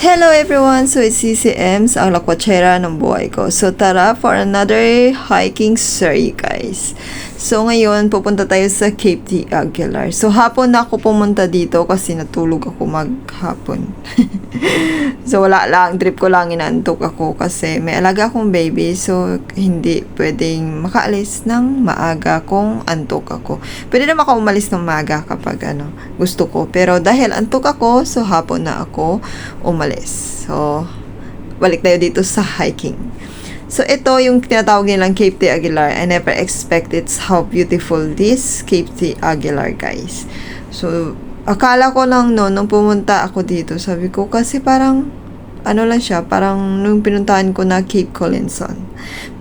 Hello everyone! So it's CCMs, ang lakwatsera ng buhay ko. So tara for another hiking story guys. So ngayon pupunta tayo sa Cape de Aguilar. So hapon na ako pumunta dito kasi natulog ako maghapon. So wala lang, trip ko lang, inaantok ako kasi may alaga akong baby. So hindi pwedeng makaalis ng maaga kung antok ako. Pwede naman ako umalis ng maaga kapag gusto ko. Pero dahil antok ako, so hapon na ako umalis. So balik tayo dito sa hiking. So, ito yung tinatawag nilang Cape de Aguilar. I never expected how beautiful this Cape de Aguilar, guys. So, akala ko lang nung pumunta ako dito, sabi ko, kasi parang, lang siya, parang nung pinuntahan ko na Cape Collinson.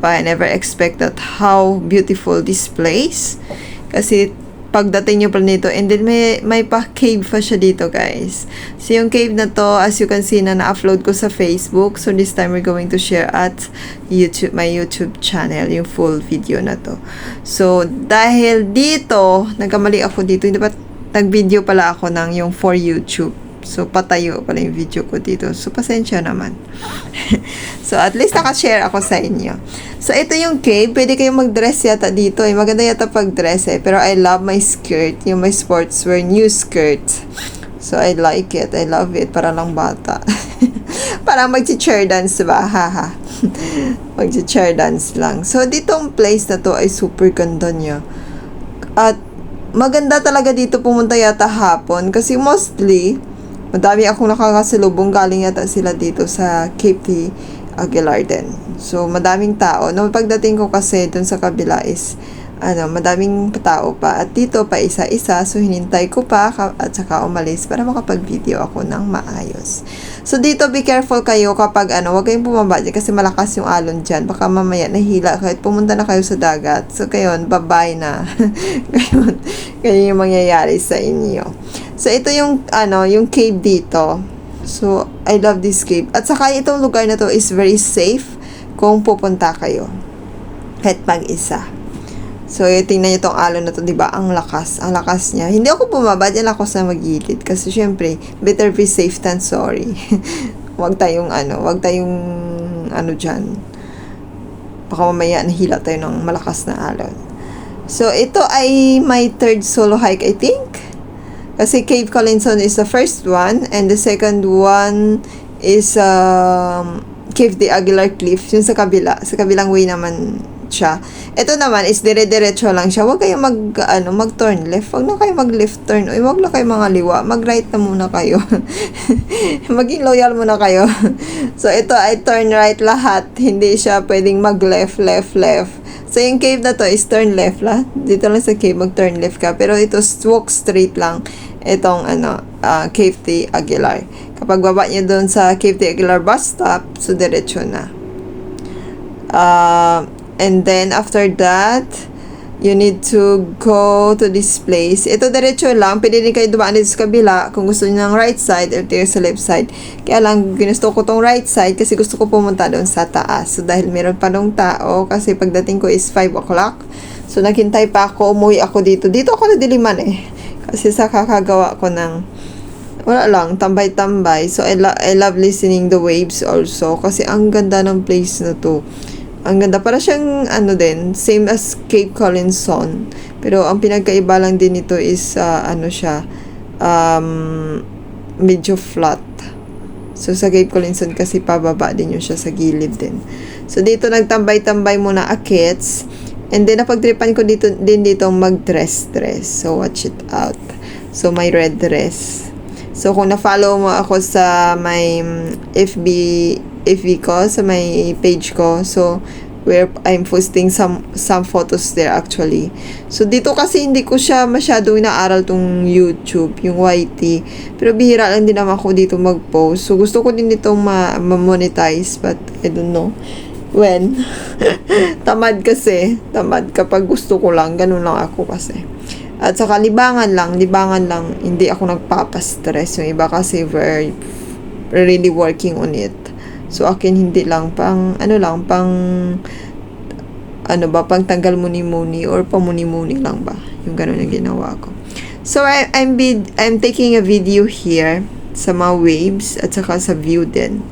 But I never expected how beautiful this place. Kasi, pagdating nyo pa nito, and then may pa-cave pa siya dito, guys. So, yung cave na to, as you can see na na-upload ko sa Facebook. So, this time we're going to share at YouTube, my YouTube channel, yung full video na to. So, dahil dito, nagkamali ako dito, hindi pa, nag-video pala ako ng yung for YouTube. So, patayo pala yung video ko dito. So, pasensya naman. So, at least nakashare ako sa inyo. So, ito yung cave. Pwede kayong mag-dress yata dito. Maganda yata pag-dress eh. Pero I love my skirt. Yung my sportswear new skirt. So, I like it. I love it. Para lang bata. Parang mag-chair dance ba? Haha. Mag-chair dance lang. So, ditong place na to ay super ganda niya. At maganda talaga dito pumunta yata hapon. Kasi mostly, madami akong nakakasalubong, galing yata sila dito sa Cape de Aguilar din. So, madaming tao. Nung pagdating ko kasi dun sa kabila is, madaming tao pa. At dito pa isa-isa. So, hinintay ko pa at saka umalis para makapag-video ako ng maayos. So, dito be careful kayo kapag huwag kayong bumaba dyan kasi malakas yung alon dyan. Baka mamaya nahila kahit pumunta na kayo sa dagat. So, kayon, bye-bye na. Ganyan yung mangyayari sa inyo. So, ito yung, yung cave dito. So, I love this cave. At saka, itong lugar na to is very safe kung pupunta kayo. Kahit mag-isa. So, tingnan nyo itong alon na to, diba? Ang lakas. Ang lakas niya. Hindi ako bumaba. Diyan ako sa magilid. Kasi, syempre, better be safe than sorry. Huwag tayong, dyan. Baka mamaya nahila tayo ng malakas na alon. So, ito ay my third solo hike, I think. Kasi Cape Collinson is the first one and the second one is Cape de Aguilar Cliff, yung sa kabila, sa kabilang way naman siya. Ito naman is dire-diretso lang siya. Huwag kayong mag-turn left. Huwag na kayo mag-left turn. Huwag na kayo mga liwa. Mag-right na muna kayo. Maging loyal muna kayo. So, ito ay turn right lahat. Hindi siya pwedeng mag-left, left, left. So, yung cave na to is turn left la. Dito lang sa cave, mag-turn left ka. Pero ito, walk straight lang. Itong, Cape de Aguilar. Kapag baba nyo doon sa Cape de Aguilar bus stop, so, diretso na. And then, after that, you need to go to this place. Ito, diretso lang. Pwede din kayo dumaan dito sa kabila kung gusto nyo ng right side or sa left side. Kaya lang, ginusto ko tong right side kasi gusto ko pumunta doon sa taas. So, dahil meron pa nung tao kasi pagdating ko is 5 o'clock. So, naghintay pa ako. Umuwi ako dito. Dito ako nadiliman eh. Kasi sa kakagawa ko ng wala lang, tambay-tambay. So, I love listening the waves also. Kasi ang ganda ng place na to. Ang ganda. Para siyang, din, same as Cape Collinson. Pero, ang pinagkaiba lang din nito is, siya, medyo flat. So, sa Cape Collinson kasi pababa din yun siya sa gilid din. So, dito nagtambay-tambay muna akits. And then, napagtripan ko dito mag-dress. So, watch it out. So, my red dress. So, kung na-follow mo ako sa my FB ko, sa my page ko, so, where I'm posting some photos there actually. So, dito kasi hindi ko siya masyadong inaaral tong YouTube, yung YT. Pero bihira lang din naman ako dito mag-post. So, gusto ko din dito ma-monetize, but I don't know when. Tamad kasi. Tamad kapag gusto ko lang. Ganun lang ako kasi. At saka libangan lang. Hindi ako nagpapastress. Yung iba kasi we're really working on it. So, akin hindi lang. Pang tanggal muni-muni or pamuni-muni lang ba? Yung ganun yung ginawa ko. So, I'm taking a video here sa mga waves at saka sa view din.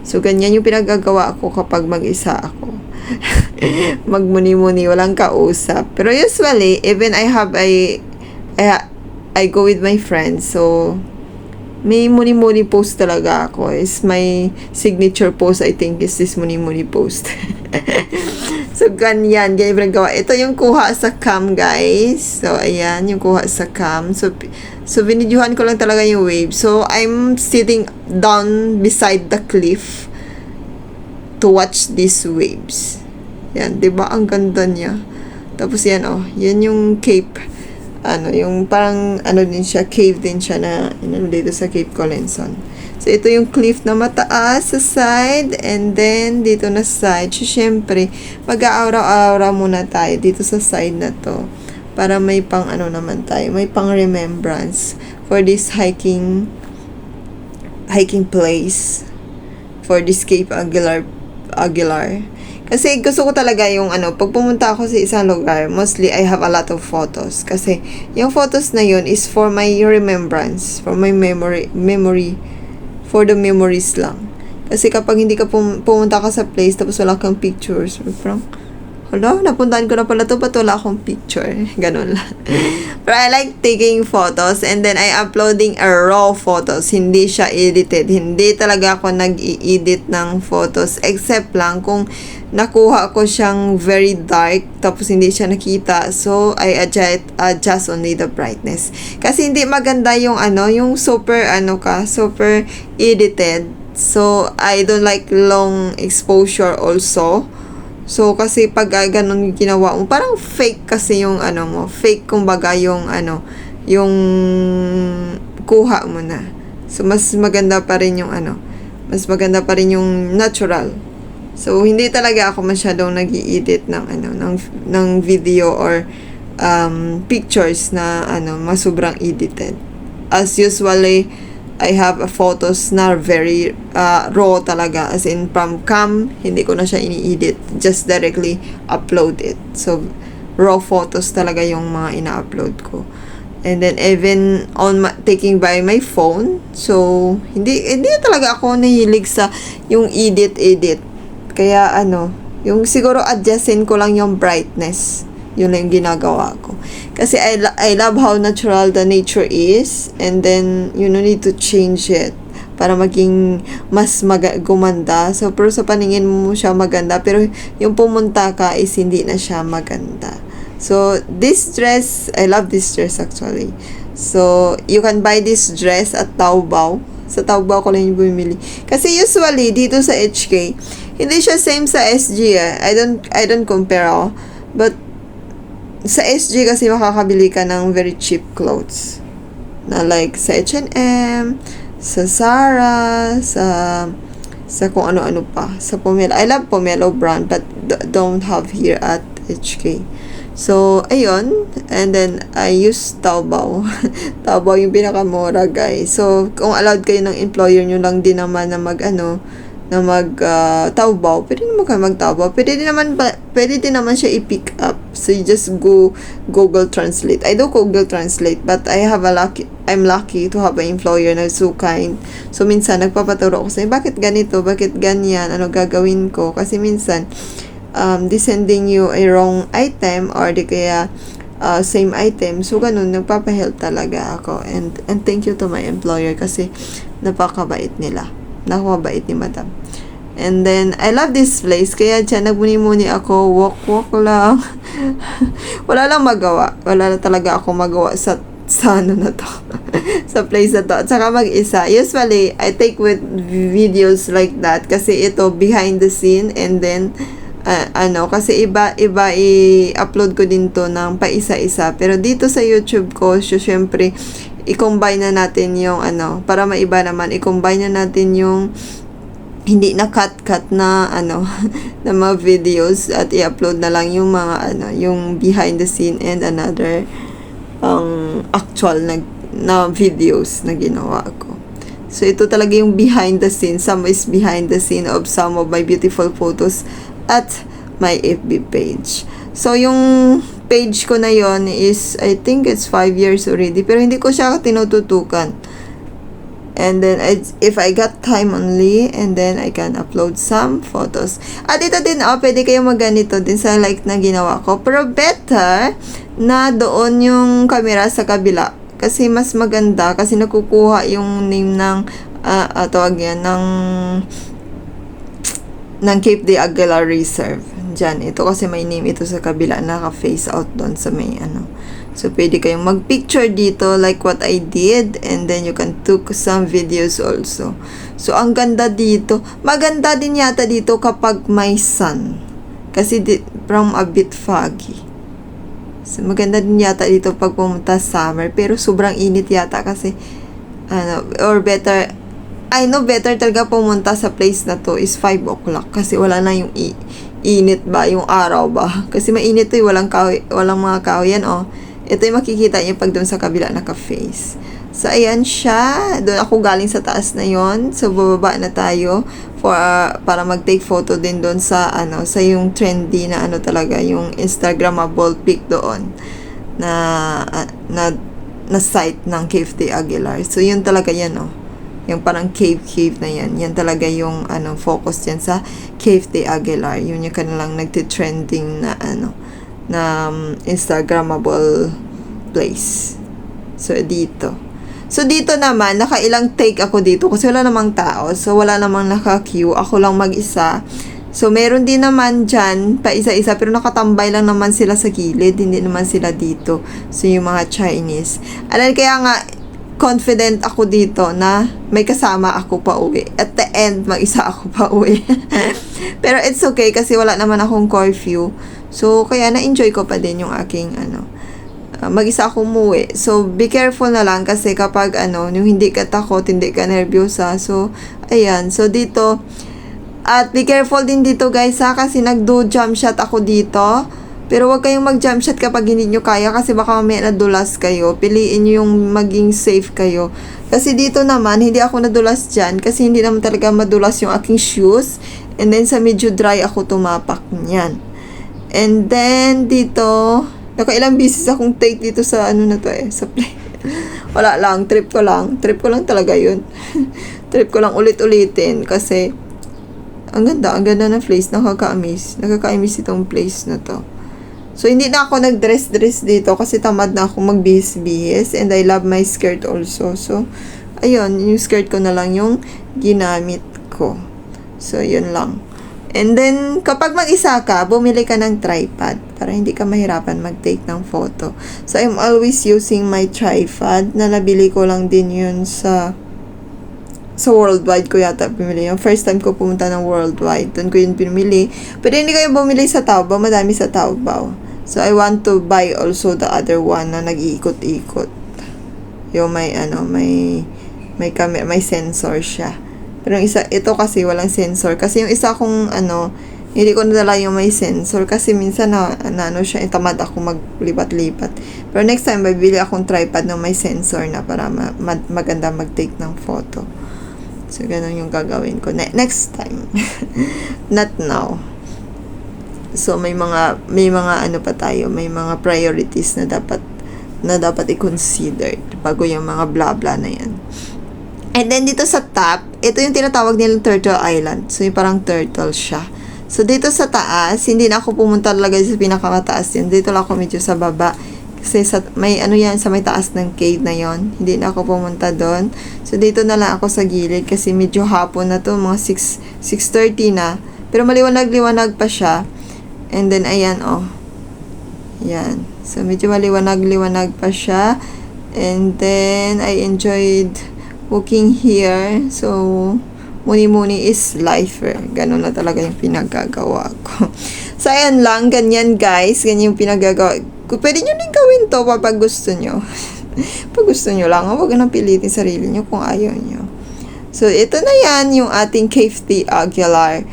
So, ganyan yung pinagagawa ko kapag mag-isa ako. Magmuni-muni, walang kausap. Pero usually, even I go with my friends. So, may muni-muni post talaga ako. Is my signature post, I think, is this muni-muni post. So, ganyan pinagawa. Ito yung kuha sa cam, guys. So, ayan, yung kuha sa cam. So binidyohan ko lang talaga yung wave. So, I'm sitting down beside the cliff to watch these waves. Yan, diba? Ang ganda niya. Tapos yan, yan yung Cape, yung parang, din siya, cave din siya na, dito sa Cape Collinson. So, ito yung cliff na mataas sa side, and then, dito na side. So, syempre, mag-aaraw-araw muna tayo dito sa side na to. Para may pang, naman tayo, may pang remembrance for this hiking place, for this Cape Aguilar. Kasi gusto ko talaga yung pag pumunta ako sa isang lugar, mostly I have a lot of photos. Kasi yung photos na yun is for my remembrance, for my memory, for the memories lang. Kasi kapag hindi ka pumunta ka sa place, tapos wala kang pictures, parang, hala, napuntahan ko na pala to, ba't wala akong picture? Ganun lang. But I like taking photos, and then I uploading a raw photos. Hindi siya edited. Hindi talaga ako nag-i-edit ng photos, except lang kung nakuha ko siyang very dark, tapos hindi siya nakita. So, I adjust only the brightness. Kasi hindi maganda yung yung super super edited. So, I don't like long exposure also. So, kasi pag ganun yung ginawa mo, parang fake kasi yung mo. Fake, kumbaga, yung yung kuha mo na. So, mas maganda pa rin yung mas maganda pa rin yung natural. So, hindi talaga ako masyadong nag-i-edit ng video or pictures na mas sobrang edited. As usually, I have photos na very raw talaga, as in from cam, hindi ko na siya ini-edit, just directly upload it. So, raw photos talaga yung mga ina-upload ko. And then, even on taking by my phone, so, hindi talaga ako nahilig sa yung edit. Kaya, yung siguro adjustin ko lang yung brightness. Yun lang yung ginagawa ko. Kasi I love how natural the nature is, and then you don't need to change it para maging mas gumanda. So, pero sa paningin mo siya maganda, pero yung pumunta ka is hindi na siya maganda. So, this dress, I love this dress actually. So, you can buy this dress at Taobao. Sa Taobao ko lang yung bumili. Kasi usually, dito sa HK, hindi siya same sa SG I don't compare But, sa SG kasi makakabili ka ng very cheap clothes. Na like sa H&M, sa Zara, sa kung ano-ano pa. Sa Pomelo. I love Pomelo brand, but don't have here at HK. So, ayun. And then, I use Taobao. Taobao yung pinakamura, guys. So, kung allowed kayo ng employer nyo lang din naman na Taobao, pwede naman kayo mag-Taobao. Pwede din naman siya i-pick up. So, you just go Google Translate. I do Google Translate, but I'm lucky to have an employer na so kind. So, minsan, nagpapaturo ko sa'yo, bakit ganito, bakit ganyan, ano gagawin ko? Kasi minsan, they sending you a wrong item, or di kaya same item. So, ganun, nagpapahelp talaga ako. And thank you to my employer kasi napakabait nila. Nakakabait ni madam. And then, I love this place. Kaya dyan, nagbuni-muni ako. Walk lang. Wala lang magawa. Wala na talaga ako magawa sa na to. Sa place na to. At saka mag-isa. Usually, I take with videos like that. Kasi ito, behind the scene. And then, kasi iba i-upload ko din to ng paisa-isa. Pero dito sa YouTube ko, syempre, i-combine na natin yung para maiba naman, i-combine na natin yung hindi na cut na na mga videos, at i-upload na lang yung mga yung behind the scene and another actual na videos na ginawa ko. So, ito talaga yung behind the scene. Some is behind the scene of some of my beautiful photos at my FB page. So, yung page ko na yon is, I think it's 5 years already. Pero hindi ko siya tinututukan. And then, if I got time only, and then I can upload some photos. At ito din, pwede kayo magganito din sa like na ginawa ko. Pero better na doon yung camera sa kabila. Kasi mas maganda, kasi nakukuha yung name ng, tawag yan, ng Cape de Aguilar Reserve. Diyan, ito kasi may name ito sa kabila, naka-face out doon sa may So, pwede kayong mag-picture dito like what I did, and then you can took some videos also. So, ang ganda dito. Maganda din yata dito kapag may sun. Kasi from a bit foggy. So, maganda din yata dito pag pumunta summer. Pero sobrang init yata kasi, or better, I know better talaga pumunta sa place na to is 5 o'clock. Kasi wala na yung init ba, yung araw ba. Kasi mainit to, walang mga kahoy yan, Ito yung makikita niyo pag doon sa kabila naka-face. So, ayan siya. Doon ako galing sa taas na yon. So, bababa na tayo para mag-take photo din doon sa, sa yung trendy na talaga, yung Instagrammable pic doon na site ng Cape de Aguilar. So, yun talaga yan, Yung parang cave na yan. Yan talaga yung, focus yan sa Cape de Aguilar. Yun yung kanilang nagtitrending na, na Instagrammable place. So, dito. So, dito naman, nakailang take ako dito kasi wala namang tao. So, wala namang naka-queue. Ako lang mag-isa. So, meron din naman dyan, pa isa-isa, pero nakatambay lang naman sila sa gilid. Hindi naman sila dito. So, yung mga Chinese. Kaya nga, confident ako dito na may kasama ako pa uwi. At the end, mag-isa ako pa uwi. Pero it's okay kasi wala naman akong curfew. So, kaya na-enjoy ko pa din yung aking, mag-isa akong umuwi. So, be careful na lang kasi kapag, yung hindi ka takot, hindi ka nervyosa. So, ayan. So, dito, at be careful din dito, guys, kasi nag-do jump shot ako dito. Pero wag kayong mag-jump shot kapag hindi nyo kaya kasi baka mamaya nadulas kayo. Piliin nyo yung maging safe kayo. Kasi dito naman, hindi ako nadulas dyan kasi hindi naman talaga madulas yung aking shoes. And then, sa medyo dry ako tumapak niyan. And then, dito, nakailang beses akong take dito sa na to sa play. Wala lang, trip ko lang talaga yun. Trip ko lang ulit-ulitin kasi ang ganda ng place, nakaka-amaze itong place na to. So, hindi na ako nag-dress dito kasi tamad na ako magbihis-bihis and I love my skirt also. So, ayun, yung skirt ko na lang yung ginamit ko. So, yun lang. And then, kapag mag-isa ka, bumili ka ng tripod para hindi ka mahirapan mag-take ng photo. So, I'm always using my tripod na nabili ko lang din yun sa Worldwide ko yata pinili. Yung first time ko pumunta ng Worldwide, doon ko yun pinili. Pero hindi kayo bumili sa Taobao, madami sa Taobao. So, I want to buy also the other one na nag-iikot-ikot. Yung may camera, may sensor siya. Pero yung isa, ito kasi walang sensor. Kasi yung isa kong, hindi ko nadala yung may sensor. Kasi minsan siya, tamad ako maglipat-lipat. Pero next time, bibili akong tripod na may sensor na para maganda mag-take ng photo. So, ganun yung gagawin ko. Next time. Not now. So, may mga pa tayo, may mga priorities na dapat i-consider bago yung mga bla-bla na yan. And then, dito sa top, ito yung tinatawag nilang Turtle Island. So, yung parang turtle siya. So, dito sa taas, hindi na ako pumunta talaga sa pinakamataas yun. Dito lang ako medyo sa baba. Kasi may sa may taas ng cave na yon. Hindi na ako pumunta doon. So, dito na lang ako sa gilid kasi medyo hapon na to. Mga 6:30 na. Pero maliwanag-liwanag pa siya. And then, ayan, Yan. So, medyo maliwanag-liwanag pa siya. And then, I enjoyed walking here. So, muni-muni is lifer. Ganun na talaga yung pinagagawa ko. So, ayan lang. Ganyan, guys. Ganyan yung pinagagawa. Pwede nyo din gawin to pag gusto nyo. Pag gusto nyo lang. Huwag nang pilitin sarili nyo kung ayaw nyo. So, ito na yan yung ating Cape de Aguilar.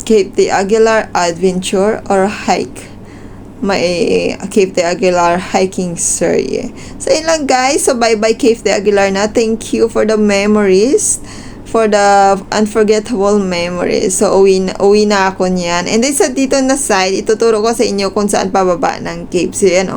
Cape de Aguilar Adventure or Hike. May Cape de Aguilar hiking series. So, yun lang, guys. So, bye-bye Cape de Aguilar na. Thank you for the memories. For the unforgettable memories. So, uwi na ako niyan. And then, sa dito na side, ituturo ko sa inyo kung saan pababa ng cave. So, yan,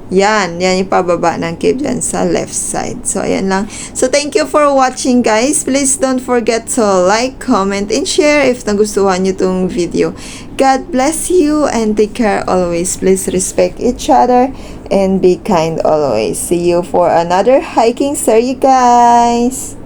Yan yung pababa ng cave dyan sa left side. So, ayan lang. So, thank you for watching, guys. Please don't forget to like, comment, and share if nagustuhan nyo tong video. God bless you and take care always. Please respect each other and be kind always. See you for another hiking story, guys.